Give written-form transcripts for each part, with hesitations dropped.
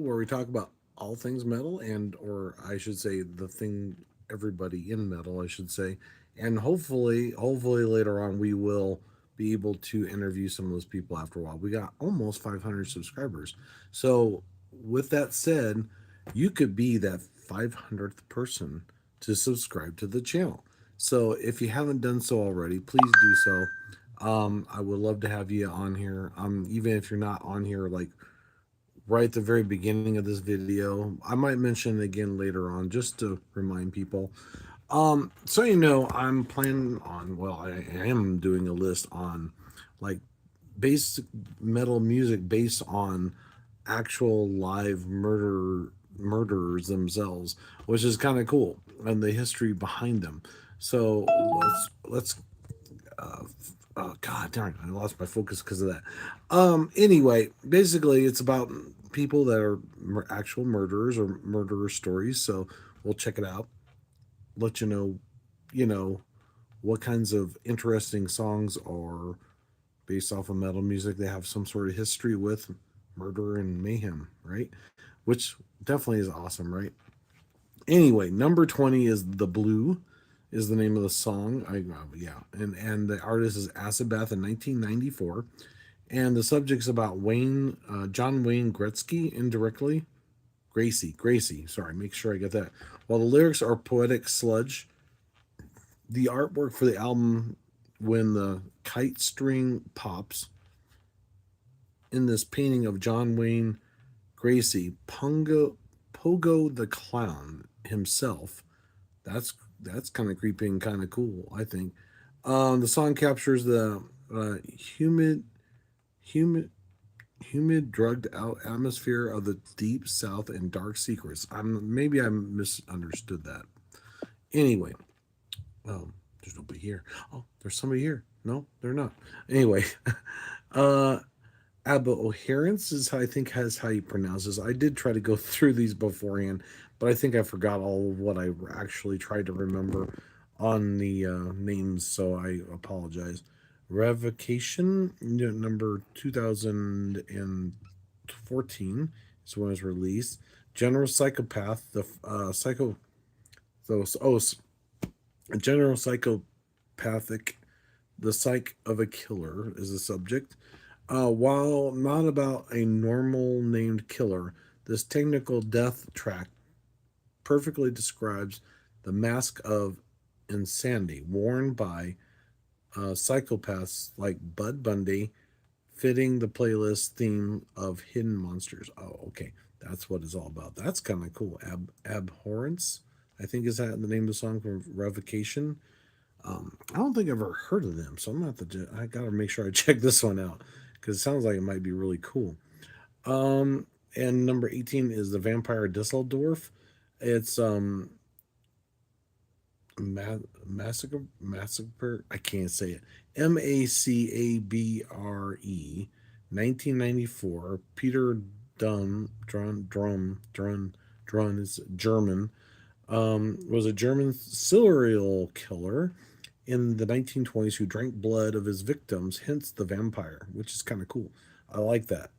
where we talk about all things metal, and or I should say the thing everybody in metal, I should say. And hopefully later on we will be able to interview some of those people after a while. We got almost 500 subscribers. So with that said, you could be that 500th person to subscribe to the channel. So if you haven't done so already, please do so. I would love to have you on here. Even if you're not on here, like right at the very beginning of this video. I might mention it again later on just to remind people. So I'm planning on, well, I am doing a list on like basic metal music based on actual live murderers themselves, which is kind of cool, and the history behind them. So let's oh god darn, I lost my focus because of that. Anyway, basically it's about people that are actual murderers or murderer stories, so we'll check it out, let you know what kinds of interesting songs are based off of metal music. They have some sort of history with murder and mayhem, right? Which definitely is awesome, right? Anyway, number 20 is The Blue, is the name of the song. Yeah, and the artist is Acid Bath in 1994, and the subject's about John Wayne Gretzky indirectly. Gracie. Sorry, make sure I get that. While the lyrics are poetic sludge, the artwork for the album, when the kite string pops in this painting of John Wayne Gracie, Pogo the Clown himself. That's kind of creepy and kind of cool, I think. The song captures the humid, humid, humid, drugged out atmosphere of the deep south and dark secrets. Maybe I misunderstood that. Anyway, there's nobody here. Oh, there's somebody here. No, they're not. Anyway, uh, Aboherence is how I think has how you pronounce this. I did try to go through these beforehand, but I think I forgot all of what I actually tried to remember on the names, so I apologize. Revocation, number 2014 is when it was released. General Psychopath, the those oh, general psychopathic, the psyche of a killer is the subject. While not about a normal named killer, this technical death track perfectly describes the mask of insanity worn by psychopaths like Bud Bundy, fitting the playlist theme of hidden monsters. Oh, okay. That's what it's all about. That's kind of cool. Abhorrence, I think, is that the name of the song from Revocation. I don't think I've ever heard of them, so I'm not the. I gotta make sure I check this one out because it sounds like it might be really cool. And number 18 is the Vampire Dusseldorf. It's massacre. I can't say it. Macabre, 1994. Peter Drun is German. Was a German serial killer in the 1920s who drank blood of his victims, hence the vampire, which is kind of cool. I like that.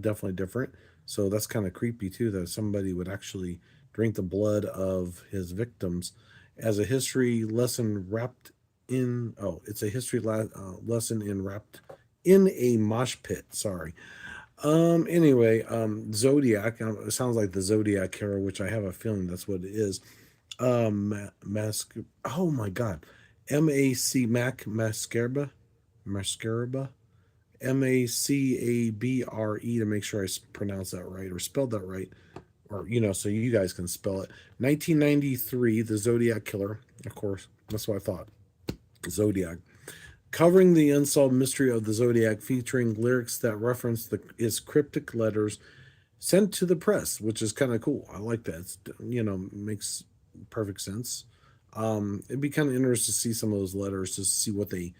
Definitely different. So that's kind of creepy too, that somebody would actually drink the blood of his victims as a history lesson wrapped in. Oh, it's a lesson in wrapped in a mosh pit. Sorry. Anyway, Zodiac. It sounds like the Zodiac hero, which I have a feeling that's what it is. Mask. Oh my God. Mascaraba. Macabre, to make sure I pronounce that right or spelled that right, or so you guys can spell it. 1993, the Zodiac Killer. Of course, that's what I thought. Zodiac, covering the unsolved mystery of the Zodiac, featuring lyrics that reference his cryptic letters sent to the press, which is kind of cool. I like that. Makes perfect sense. It'd be kind of interesting to see some of those letters to see what they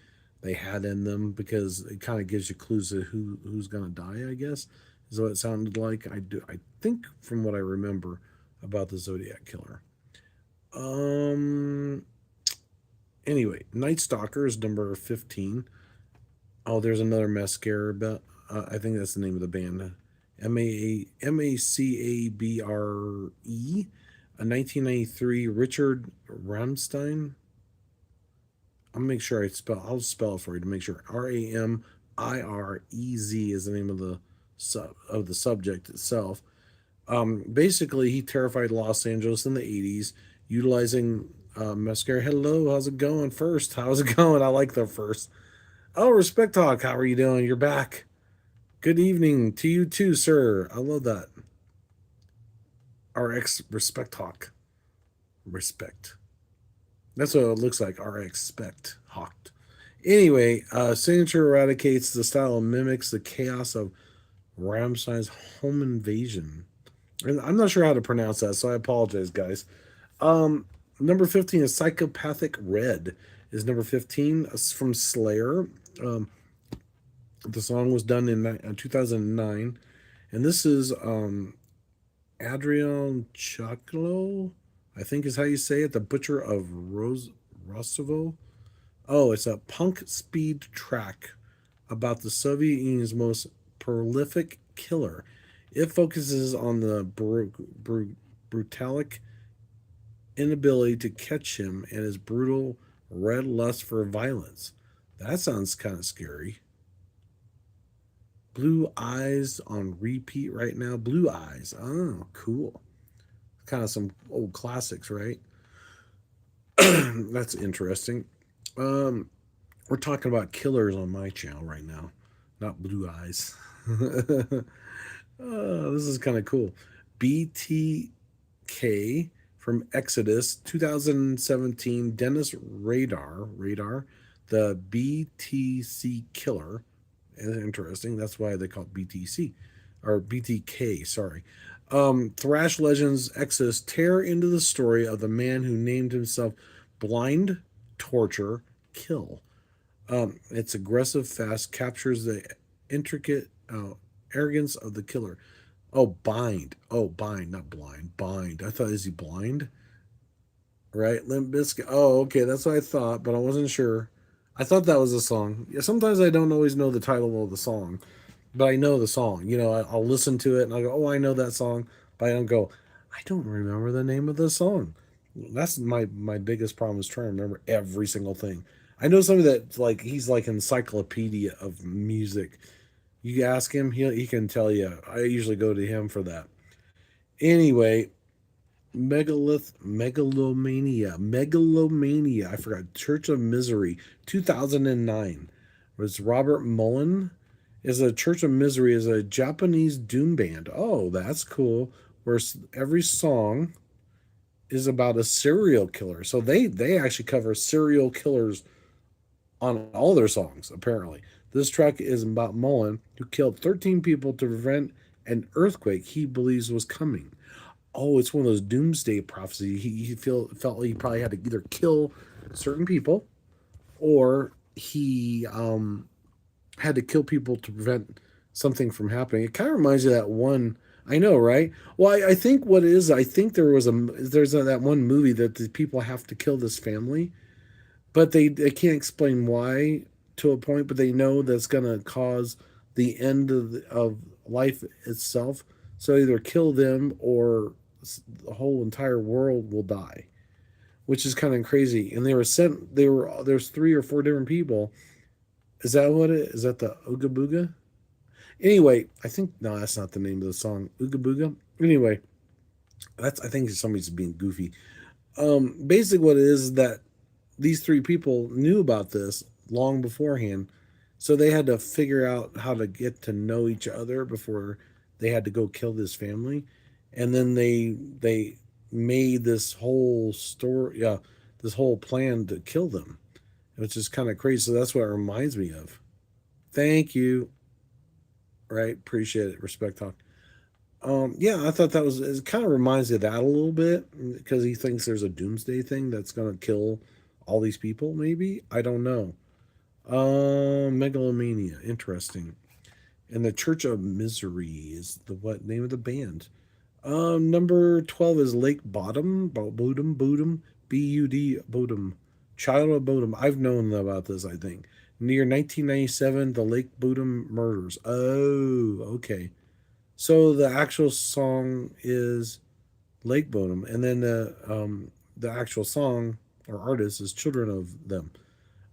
had in them, because it kind of gives you clues to who's gonna die, I guess is what it sounded like. I think from what I remember about the Zodiac Killer. Um. Anyway, Nightstalker is number 15. Oh, there's another mascara. I think that's the name of the band. Macabre, a 1993 Richard Rammstein. I'll make sure I'll spell it for you to make sure. Ramirez is the name of the subject itself. Basically, he terrified Los Angeles in the 80s, utilizing mascara. Hello, how's it going? First, how's it going? I like the first. Oh, Respect Talk, how are you doing? You're back. Good evening to you too, sir. I love that. RX Respect Talk. Respect. That's what it looks like. RX Spect Hawked. Anyway, signature eradicates the style and mimics the chaos of Rammstein's home invasion. And I'm not sure how to pronounce that, so I apologize, guys. Number 15 is Psychopathic Red. Is number 15. It's from Slayer. The song was done in 2009. And this is Adrian Choclo, I think is how you say it, the Butcher of Rostovo. Oh, it's a punk speed track about the Soviet Union's most prolific killer. It focuses on the brutalic inability to catch him and his brutal red lust for violence. That sounds kind of scary. Blue Eyes on repeat right now. Blue Eyes. Oh, cool. Kind of some old classics, right? That's interesting. Um, we're talking about killers on my channel right now, not Blue Eyes. This is kind of cool. BTK from Exodus 2017. Dennis Radar, the BTC killer. Interesting. That's why they call it BTC or BTK. Sorry. Thrash Legends Exodus tear into the story of the man who named himself Blind Torture Kill. It's aggressive, fast, captures the intricate arrogance of the killer. Oh, bind. Oh, bind, not blind. Bind. I thought, is he blind? Right? Limp Bizkit. Oh, okay. That's what I thought, but I wasn't sure. I thought that was a song. Yeah, sometimes I don't always know the title of the song, but I know the song. I'll listen to it and I'll go, oh, I know that song. But I don't go, I don't remember the name of the song. That's my biggest problem is trying to remember every single thing. I know somebody that like he's like encyclopedia of music. You ask him, he can tell you. I usually go to him for that. Anyway, Megalomania. I forgot. Church of Misery, 2009. Was Robert Mullen? Is a Church of Misery is a Japanese doom band. Oh, that's cool. Where every song is about a serial killer. So they actually cover serial killers on all their songs, apparently. This track is about Mullen, who killed 13 people to prevent an earthquake he believes was coming. Oh, it's one of those doomsday prophecies. Felt like he probably had to either kill certain people or he had to kill people to prevent something from happening. It kind of reminds you of that one. I know, right? Well, I think what it is, I think that one movie that the people have to kill this family, but they can't explain why to a point, but they know that's going to cause the end of life itself. So either kill them or the whole entire world will die, which is kind of crazy. And there's three or four different people. Is that what it is? That the Ooga Booga? Anyway, I think no, that's not the name of the song. Ooga Booga. Anyway, I think somebody's being goofy. Basically, what it is that these three people knew about this long beforehand, so they had to figure out how to get to know each other before they had to go kill this family, and then they made this whole story, yeah, this whole plan to kill them, which is kind of crazy. So that's what it reminds me of. Thank you. Right, appreciate it. Respect talk. Yeah, I thought that was it. Kind of reminds me of that a little bit because he thinks there's a doomsday thing that's gonna kill all these people. Maybe I don't know. Megalomania, interesting. And the Church of Misery is the what name of the band? Number 12 is Lake Bodom, Bud, Bodom, Child of Bodom. I've known about this. I think near 1997, the Lake Bodom murders. Oh, okay. So the actual song is Lake Bodom, and then the actual song or artist is Children of Them.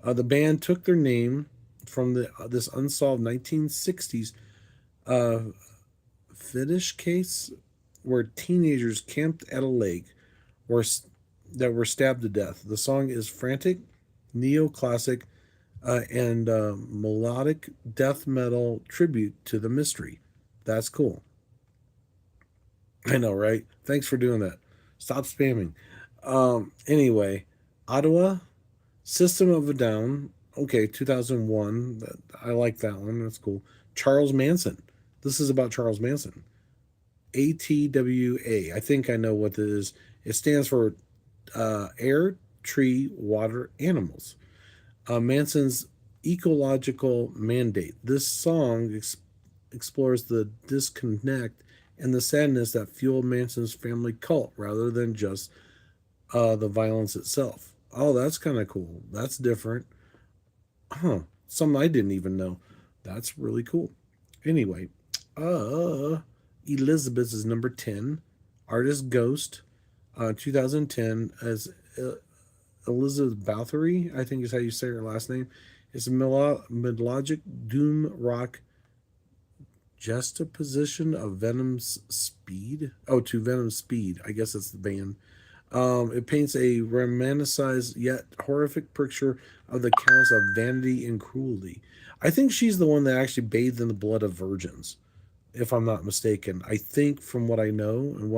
The band took their name from this unsolved 1960s uh, fetish case where teenagers camped at a lake were, that were stabbed to death. The song is frantic, neoclassic, and melodic death metal tribute to the mystery. That's cool. I know, right? Thanks for doing that. Stop spamming. Anyway, Ottawa, System of a Down. Okay, 2001. I like that one. That's cool. Charles Manson. This is about Charles Manson. ATWA. I think I know what this is. It stands for Air, Tree, Water, Animals. Manson's ecological mandate. This song explores the disconnect and the sadness that fueled Manson's family cult rather than just the violence itself. Oh, that's kind of cool. That's different. Huh. Something I didn't even know. That's really cool. Anyway, uh, Elizabeth is number 10. Artist Ghost, 2010, as Elizabeth Bathory, I think is how you say her last name. It's a melodic doom rock juxtaposition of Venom's speed. Oh, to Venom's speed. I guess that's the band. It paints a romanticized yet horrific picture of the Countess of vanity and cruelty. I think she's the one that actually bathed in the blood of virgins, if I'm not mistaken. I think from what I know and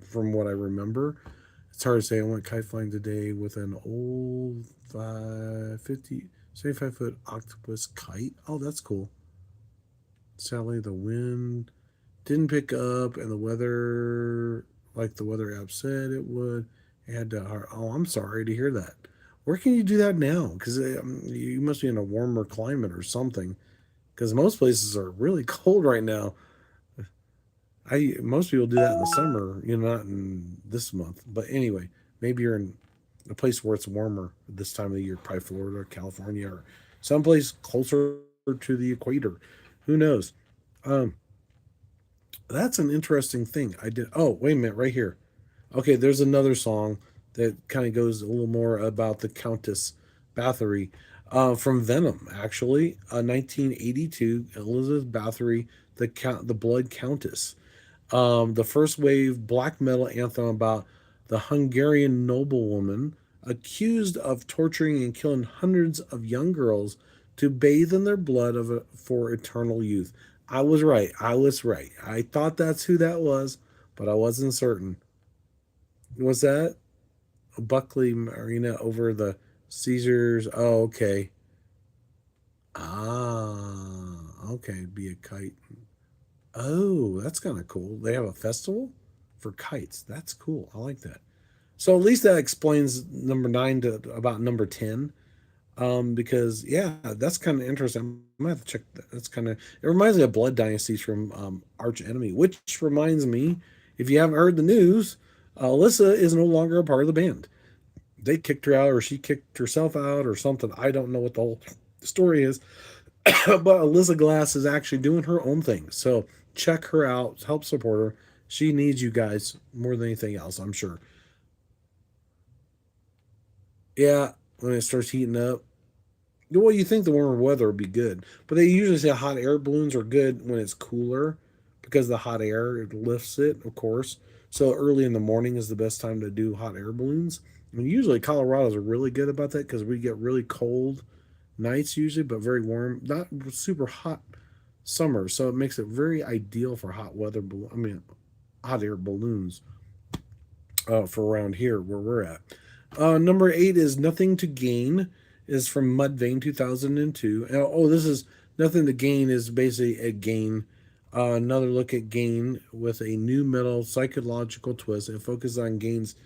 from what I remember, it's hard to say. I went kite flying today with an old 75-foot octopus kite. Oh, that's cool. Sadly, the wind didn't pick up, and the weather, like the weather app said it would, it had to. Oh, I'm sorry to hear that. Where can you do that now? Because you must be in a warmer climate or something. Because most places are really cold right now. I Most people do that in the summer, not in this month. But anyway, maybe you're in a place where it's warmer this time of the year, probably Florida, California, or someplace closer to the equator. Who knows? Um, that's an interesting thing. I did. Oh, wait a minute, right here. Okay, there's another song that kind of goes a little more about the Countess Bathory from Venom, actually. 1982, Elizabeth Bathory, the Blood Countess. The first wave black metal anthem about the Hungarian noblewoman accused of torturing and killing hundreds of young girls to bathe in their blood for eternal youth. I was right. I was right. I thought that's who that was, but I wasn't certain. Was that Buckley Marina over the Caesars? Oh, okay. Okay. Be a kite. Oh, that's kind of cool. They have a festival for kites. That's cool. I like that. So at least that explains number nine to about number 10. Because yeah, that's kind of interesting. I might have to check that. That's kind of it reminds me of Blood Dynasties from Arch Enemy, which reminds me, if you haven't heard the news, Alyssa is no longer a part of the band. They kicked her out, or she kicked herself out, or something. I don't know what the whole story is, but Alyssa Glass is actually doing her own thing. So check her out, help support her. She needs you guys more than anything else, I'm sure. Yeah, when it starts heating up. Well, you think the warmer weather would be good, but they usually say hot air balloons are good when it's cooler because the hot air it lifts it, of course. So early in the morning is the best time to do hot air balloons. And usually Colorado's are really good about that because we get really cold nights usually, but very warm, not super hot summer. So it makes it very ideal for hot weather. I mean, hot air balloons for around here where we're at. Number 8 is Nothing to Gain, is from Mudvayne 2002. And, oh, this is Nothing to Gain is basically a Gain. Another look at Gain with a new metal psychological twist. It focuses on Gain's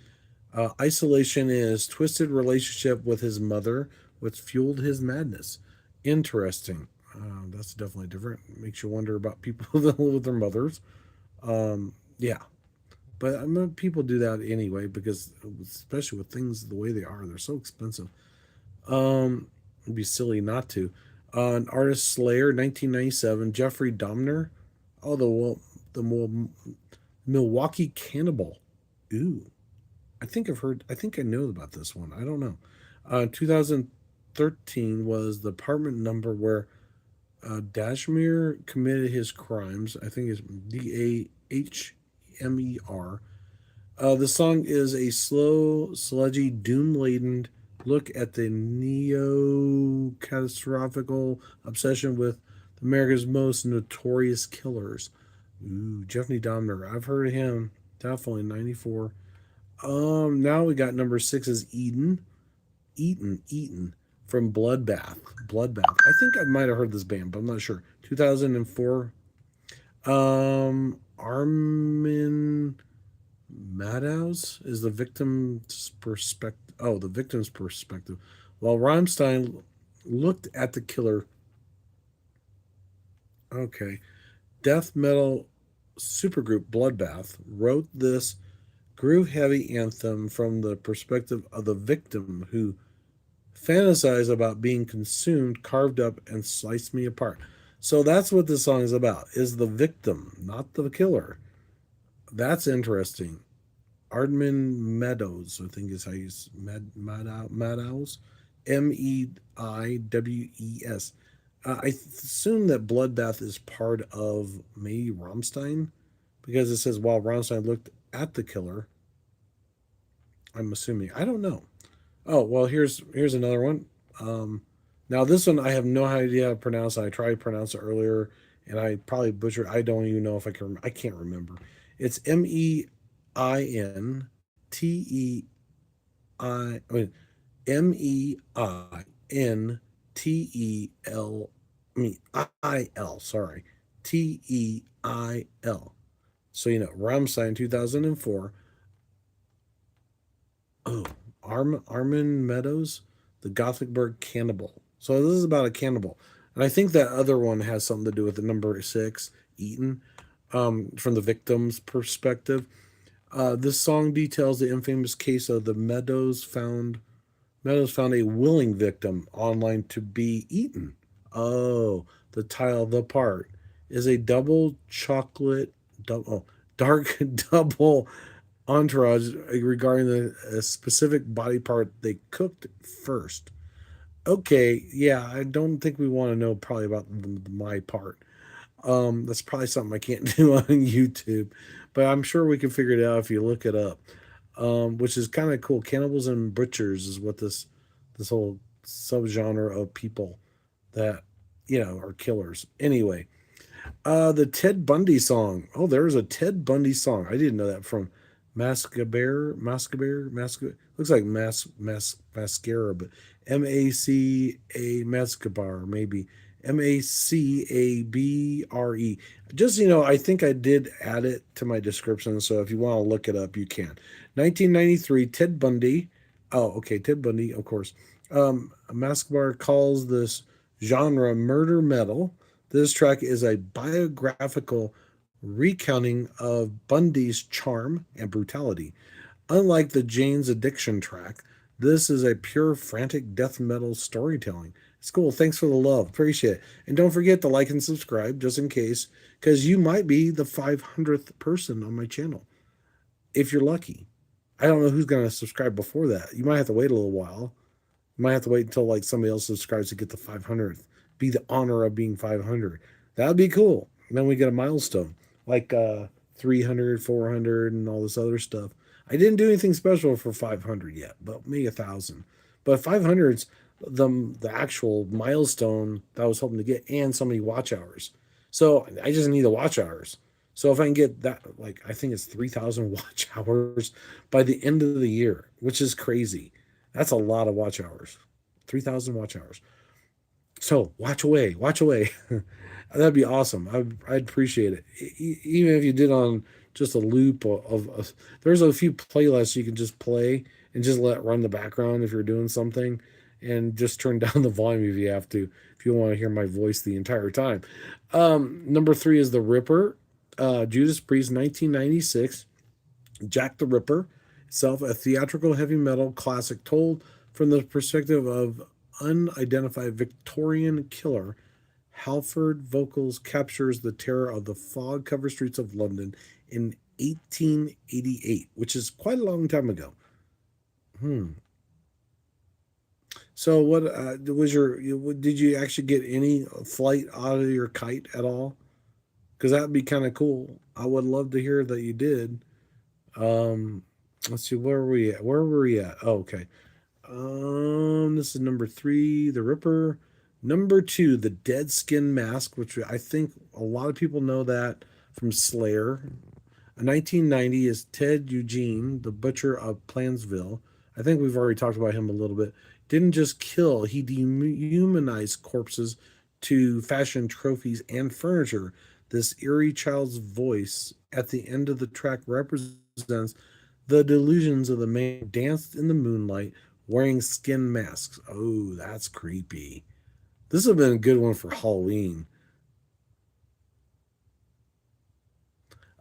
isolation and his twisted relationship with his mother, which fueled his madness. Interesting. That's definitely different. Makes you wonder about people that live with their mothers. Yeah, but I mean, people do that anyway because, especially with things the way they are, they're so expensive. It'd be silly not to. An artist Slayer, 1997. Jeffrey Dahmer. Oh, the Milwaukee Cannibal. Ooh, I think I've heard. I think I know about this one. I don't know. 2013 was the apartment number where Dashmere committed his crimes. I think it's Dahmer. The song is a slow, sludgy, doom-laden look at the neo-catastrophical obsession with America's most notorious killers. Ooh, Jeffrey Dahmer. I've heard of him. Definitely 94. Now we got number six is Eaton from Bloodbath. Bloodbath. I think I might have heard this band, but I'm not sure. 2004. Armin Madhouse is the victim's perspective. Oh, the victim's perspective. While Rammstein looked at the killer. Okay. Death metal supergroup Bloodbath wrote this groove heavy anthem from the perspective of the victim who fantasized about being consumed, carved up, and sliced me apart. So that's what this song is about, is the victim, not the killer. That's interesting. Ardman Meadows, I think is how you Meadows, Meiwes. I assume that Bloodbath is part of maybe Rammstein because it says while Rammstein looked at the killer. I'm assuming. I don't know. Oh well, here's another one. Now this one I have no idea how to pronounce. I tried to pronounce it earlier, and I probably butchered. I don't even know if I can. I can't remember. It's Meinteel. I mean Meintel. I L. Sorry, Teil. So Rammstein 2004. Oh, Armin Meadows, the Gothenburg Cannibal. So this is about a cannibal, and I think that other one has something to do with the number six, Eaton, from the victim's perspective. This song details the infamous case of the Meadows found a willing victim online to be eaten. Oh, the title, the part is a double chocolate, dark double entourage regarding a specific body part they cooked first. Okay, yeah, I don't think we want to know probably about my part. That's probably something I can't do on YouTube, but I'm sure we can figure it out if you look it up. Which is kind of cool. Cannibals and butchers is what this whole subgenre of people that are killers. Anyway, the Ted Bundy song. Oh, there's a Ted Bundy song. I didn't know that from Macabre. Looks like mascara, but Macabre maybe Macabre. Just I think I did add it to my description. So if you want to look it up, you can. 1993, Ted Bundy. Oh, okay, Ted Bundy, of course. Macabre calls this genre murder metal. This track is a biographical recounting of Bundy's charm and brutality. Unlike the Jane's Addiction track, this is a pure frantic death metal storytelling. It's cool. Thanks for the love. Appreciate it. And don't forget to like and subscribe just in case, because you might be the 500th person on my channel if you're lucky. I don't know who's going to subscribe before that. You might have to wait a little while. You might have to wait until like somebody else subscribes to get the 500th. Be the honor of being 500. That would be cool. And then we get a milestone like 300, 400, and all this other stuff. I didn't do anything special for 500 yet, but maybe 1,000. But 500's the actual milestone that I was hoping to get, and so many watch hours. So I just need the watch hours. So if I can get that, like I think it's 3,000 watch hours by the end of the year, which is crazy. That's a lot of watch hours. 3,000 watch hours. So watch away, watch away. That'd be awesome. I'd appreciate it. Even if you did on just a loop of there's a few playlists you can just play and just let run the background if you're doing something, and just turn down the volume if you have to, if you want to hear my voice the entire time. Number three is The Ripper, Judas Priest, 1996. Jack the Ripper itself, a theatrical heavy metal classic told from the perspective of unidentified Victorian killer Halford Vocals captures the terror of the fog-covered streets of London in 1888, which is quite a long time ago. Hmm. So, what was did you actually get any flight out of your kite at all? Because that'd be kind of cool. I would love to hear that you did. Um, let's see, where were we at? Where were we at? Oh, okay. This is number three, the Ripper. Number two, the Dead Skin Mask, which I think a lot of people know that from Slayer. 1990 is Ted Eugene, the Butcher of Plansville. I think we've already talked about him a little bit. Didn't just kill, he dehumanized corpses to fashion trophies and furniture. This eerie child's voice at the end of the track represents the delusions of the man who danced in the moonlight wearing skin masks. Oh, that's creepy. This would have been a good one for Halloween.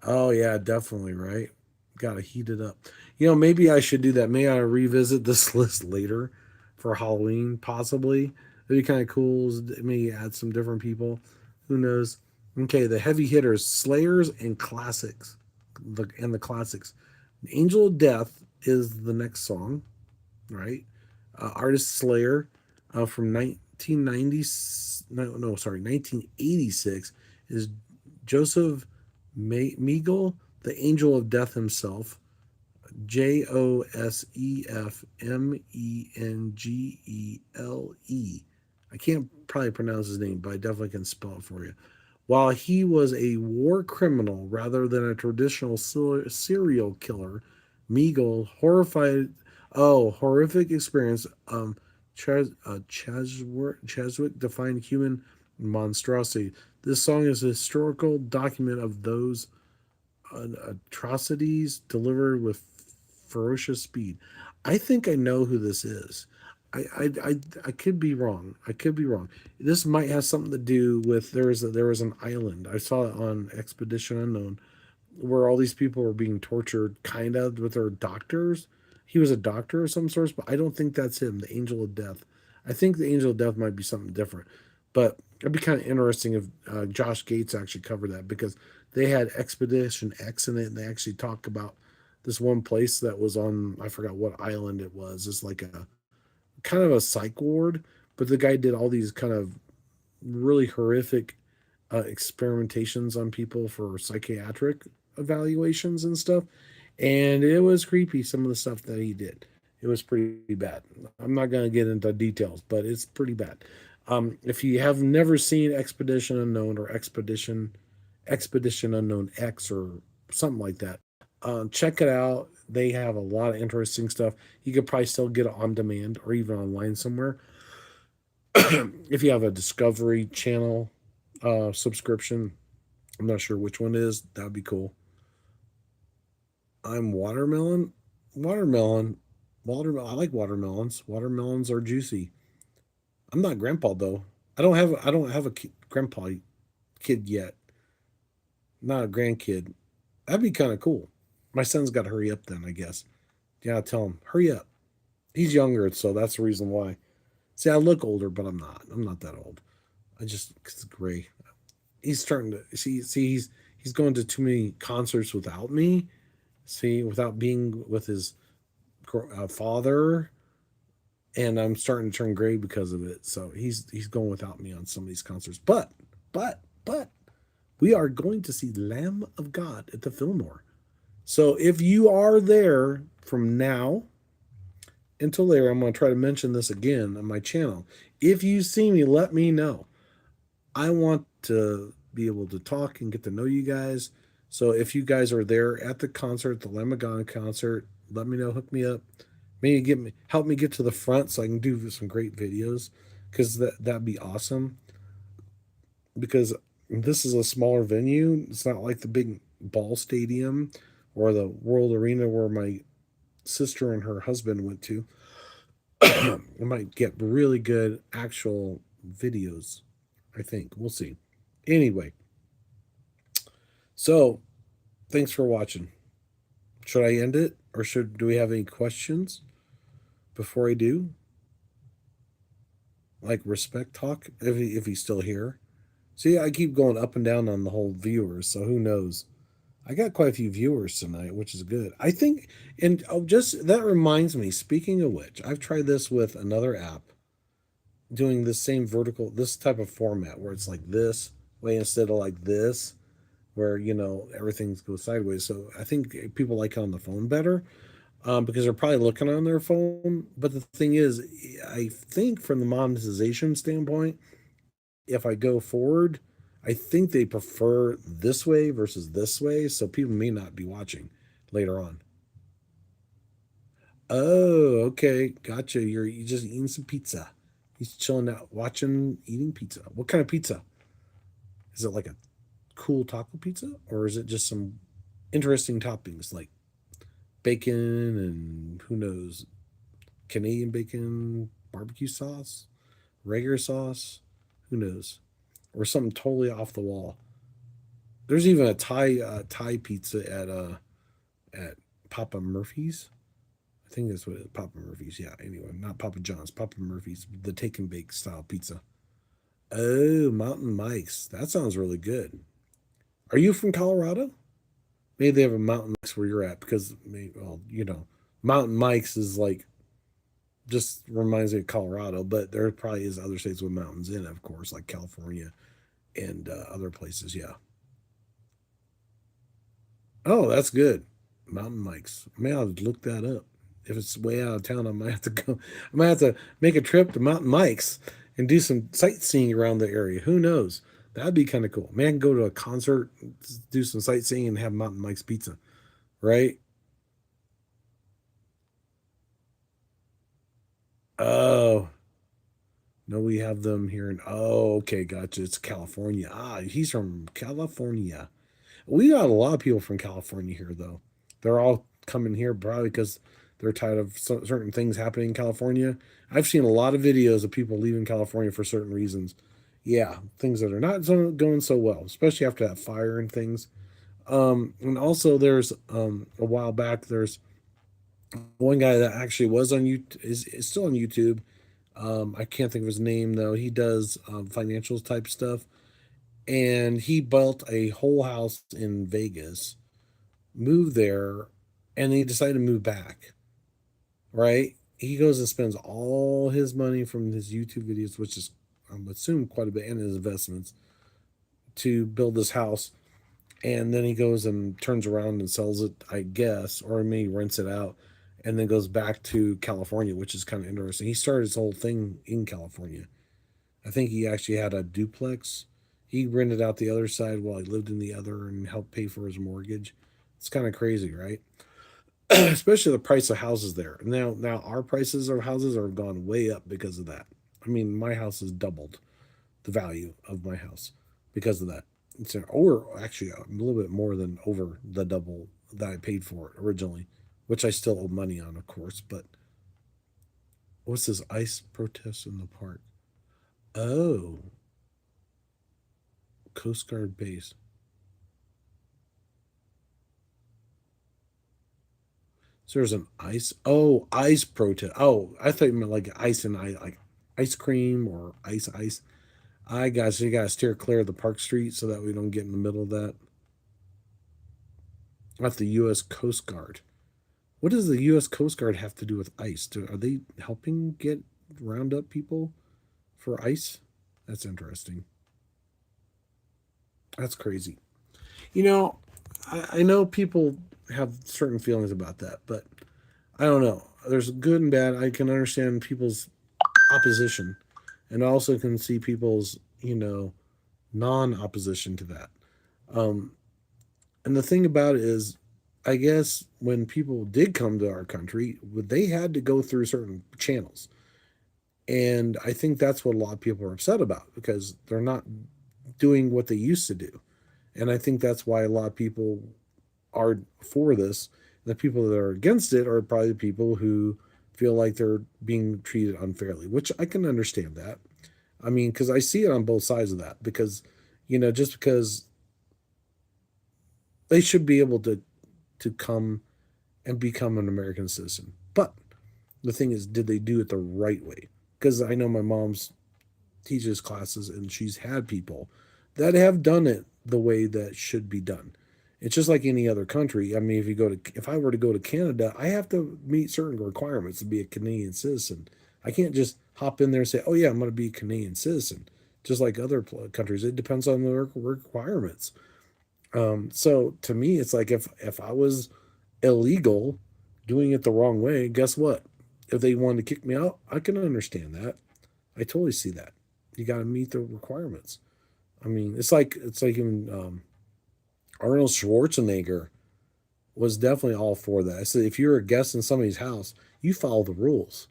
Oh yeah, definitely, right? Gotta heat it up. Maybe I should do that. May I revisit this list later for Halloween, possibly? It'd be kind of cool. Maybe add some different people. Who knows? Okay, the heavy hitters, Slayers and classics. The classics. Angel of Death is the next song, right? Artist Slayer from 1990, no, sorry, 1986 is Joseph Mengele, the Angel of Death himself. Joseph. I can't probably pronounce his name, but I definitely can spell it for you. While he was a war criminal rather than a traditional serial killer, Mengele horrific experience. Cheswick defined human monstrosity. This song is a historical document of those atrocities delivered with ferocious speed. I think I know who this is. I could be wrong. I could be wrong. This might have something to do with there was an island. I saw it on Expedition Unknown where all these people were being tortured, kind of with their doctors. He was a doctor of some sorts, but I don't think that's him, the Angel of Death. I think the Angel of Death might be something different. But it'd be kind of interesting if Josh Gates actually covered that because they had Expedition X in it, and they actually talk about this one place that was on I forgot what island it was. It's like a kind of a psych ward, but the guy did all these kind of really horrific experimentations on people for psychiatric evaluations and stuff. And it was creepy, some of the stuff that he did. It was pretty bad. I'm not going to get into details, but it's pretty bad. If you have never seen Expedition Unknown or Expedition Unknown X or something like that, check it out. They have a lot of interesting stuff. You could probably still get it on demand or even online somewhere. If you have a Discovery Channel subscription, I'm not sure which one is. That'd be cool. I'm watermelon. Watermelon. Watermelon. I like watermelons. Watermelons are juicy. I'm not grandpa though. I don't have a grandpa kid yet. Not a grandkid. That'd be kind of cool. My son's got to hurry up then, I guess. Yeah, tell him hurry up. He's younger, so that's the reason why. See, I look older, but I'm not. I'm not that old. I just it's gray. He's starting to see. He's going to too many concerts without me. See, without being with his father, and I'm starting to turn gray because of it. So he's going without me on some of these concerts. But we are going to see Lamb of God at the Fillmore. So if you are there from now until later, I'm going to try to mention this again on my channel. If you see me, let me know. I want to be able to talk and get to know you guys. So if you guys are there at the concert, the Lamb of God concert, let me know. Hook me up. Maybe help me get to the front so I can do some great videos because that'd be awesome. Because this is a smaller venue. It's not like the big ball stadium or the World Arena where my sister and her husband went to. I might get really good actual videos. I think we'll see. Anyway, so thanks for watching. Should I end it or do we have any questions before I do? Like respect talk if he's still here. See, I keep going up and down on the whole viewers, so who knows? I got quite a few viewers tonight, which is good. I think, and oh, just that reminds me, speaking of which, I've tried this with another app doing this same vertical, this type of format where it's like this way instead of like this, where, everything goes sideways. So I think people like it on the phone better, because they're probably looking on their phone. But the thing is, I think from the monetization standpoint, if I go forward, I think they prefer this way versus this way, so people may not be watching later on. Oh, okay, gotcha. You just eating some pizza. He's chilling out, watching, eating pizza. What kind of pizza? Is it like a cool taco pizza, or is it just some interesting toppings like bacon and who knows, Canadian bacon, barbecue sauce, regular sauce, who knows, or something totally off the wall? There's even a Thai pizza at Papa Murphy's. I think that's what it is, Papa Murphy's. Yeah. Anyway, not Papa John's. Papa Murphy's, the take and bake style pizza. Oh, Mountain Mike's. That sounds really good. Are you from Colorado? Maybe they have a Mountain Mike's where you're at because, well, Mountain Mike's is like just reminds me of Colorado, but there probably is other states with mountains in it, of course, like California and other places. Yeah. Oh, that's good. Mountain Mike's. May I look that up? If it's way out of town, I might have to go. I might have to make a trip to Mountain Mike's and do some sightseeing around the area. Who knows? That'd be kind of cool. Man, go to a concert, do some sightseeing, and have Mountain Mike's pizza, right? Oh, no, we have them here in. Oh, okay, gotcha. It's California. Ah, he's from California. We got a lot of people from California here, though. They're all coming here probably because they're tired of certain things happening in California. I've seen a lot of videos of people leaving California for certain reasons. Yeah, things that are not going so well, especially after that fire and things. And also, there's a while back, there's one guy that actually was on YouTube, is still on YouTube. I can't think of his name though. He does financials type stuff, and he built a whole house in Vegas, moved there, and he decided to move back. Right? He goes and spends all his money from his YouTube videos, which is I'm assuming quite a bit, and his investments to build this house. And then he goes and turns around and sells it, I guess, or maybe rents it out, and then goes back to California, which is kind of interesting. He started his whole thing in California. I think he actually had a duplex. He rented out the other side while he lived in the other and helped pay for his mortgage. It's kind of crazy, right? Especially the price of houses there. Now our prices of houses are gone way up because of that. I mean, my house has doubled the value of my house because of that. Or actually a little bit more than over the double that I paid for it originally, which I still owe money on, of course. But what's this ice protest in the park? Oh, Coast Guard base. So there's an ice protest. Oh, I thought you meant like ice and ice, like ice cream or ice. I got so you got to steer clear of the Park Street so that we don't get in the middle of that. That's the U.S. Coast Guard. What does the U.S. Coast Guard have to do with ice? Are they helping get round up people for ice? That's interesting. That's crazy. You know, I know people have certain feelings about that, but I don't know. There's good and bad. I can understand people's opposition, and I also can see people's non-opposition to that. Um, and the thing about it is, I guess when people did come to our country, they had to go through certain channels, and I think that's what a lot of people are upset about because they're not doing what they used to do, and I think that's why a lot of people are for this. The people that are against it are probably the people who feel like they're being treated unfairly, which I can understand that. I mean, because I see it on both sides of that. Because, just because they should be able to come and become an American citizen, but the thing is, did they do it the right way? Because I know my mom's teaches classes, and she's had people that have done it the way that should be done. It's just like any other country. I mean, if I were to go to Canada, I have to meet certain requirements to be a Canadian citizen. I can't just hop in there and say, "Oh yeah, I'm going to be a Canadian citizen." Just like other countries, it depends on the requirements. So to me, it's like if I was illegal, doing it the wrong way, guess what? If they wanted to kick me out, I can understand that. I totally see that. You got to meet the requirements. I mean, it's like even Arnold Schwarzenegger was definitely all for that. I said if you're a guest in somebody's house, you follow the rules.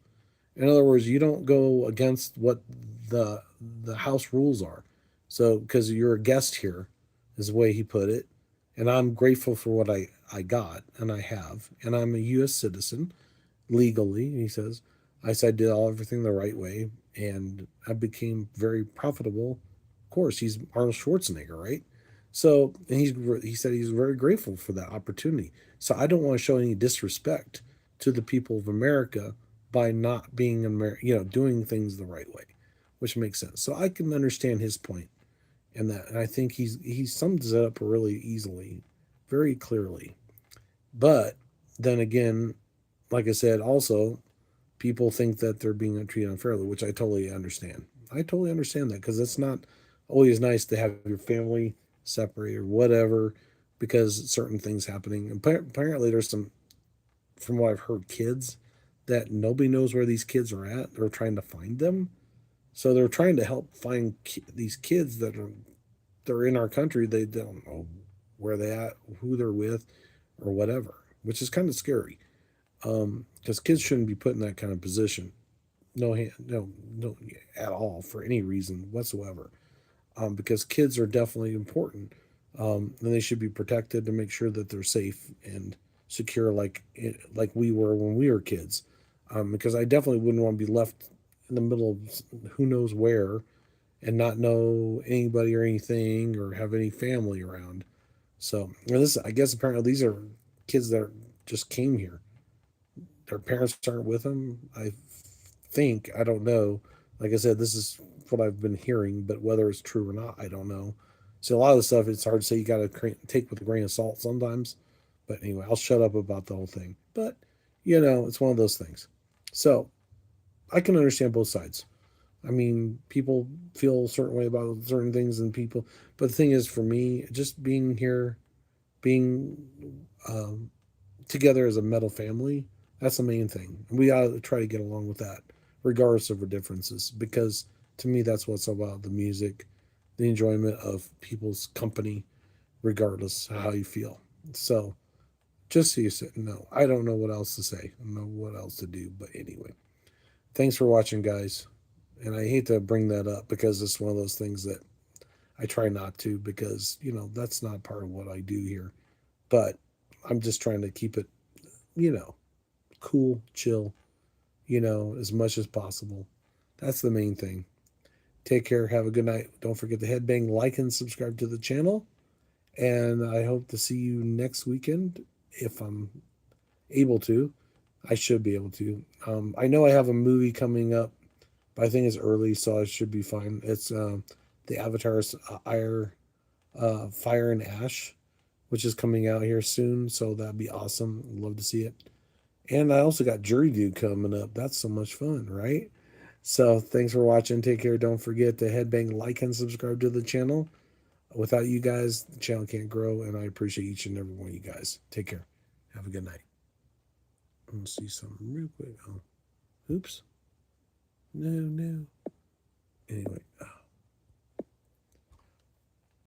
In other words, you don't go against what the the house rules are. So because you're a guest here, is the way he put it, and I'm grateful for what I got and I have, and I'm a U.S. citizen legally. He says, I said I did everything the right way, and I became very profitable. Of course, he's Arnold Schwarzenegger, right? So, and he said he's very grateful for that opportunity. So I don't want to show any disrespect to the people of America by not being doing things the right way, which makes sense. So I can understand his point in that, and I think he sums it up really easily, very clearly. But then again, like I said, also people think that they're being treated unfairly, which I totally understand. I totally understand that because it's not always nice to have your family separate or whatever because certain things happening. And apparently, there's some, from what I've heard, kids that nobody knows where these kids are at. They're trying to find them, so they're trying to help find these kids that are they're in our country. They don't know where they at, who they're with, or whatever, which is kind of scary because kids shouldn't be put in that kind of position. No, no, at all for any reason whatsoever. Because kids are definitely important, and they should be protected to make sure that they're safe and secure, like we were when we were kids. Because I definitely wouldn't want to be left in the middle of who knows where and not know anybody or anything or have any family around. So, and this, I guess, apparently these are kids that just came here. Their parents aren't with them. I think, I don't know. Like I said, this is what I've been hearing, but whether it's true or not, I don't know. So a lot of the stuff, it's hard to say. You got to take with a grain of salt sometimes. But anyway, I'll shut up about the whole thing. But it's one of those things. So I can understand both sides. I mean, people feel a certain way about certain things, and people. But the thing is, for me, just being here, being um, together as a metal family, that's the main thing. We ought to try to get along with that, regardless of our differences, because to me, that's what's about the music, the enjoyment of people's company, regardless of how you feel. So, just so you say, no, I don't know what else to say. I don't know what else to do. But anyway, thanks for watching, guys. And I hate to bring that up because it's one of those things that I try not to because, that's not part of what I do here. But I'm just trying to keep it, you know, cool, chill, as much as possible. That's the main thing. Take care. Have a good night. Don't forget to headbang, like, and subscribe to the channel. And I hope to see you next weekend if I'm able to. I should be able to. I know I have a movie coming up, but I think it's early, so I should be fine. It's the Avatar's Fire and Ash, which is coming out here soon, so that'd be awesome. Love to see it. And I also got Jury Dude coming up. That's so much fun, right? So thanks for watching. Take care. Don't forget to headbang, like, and subscribe to the channel. Without you guys, the channel can't grow, and I appreciate each and every one of you guys. Take care. Have a good night. Let's see something real quick. Oh, oops. No, no. Anyway.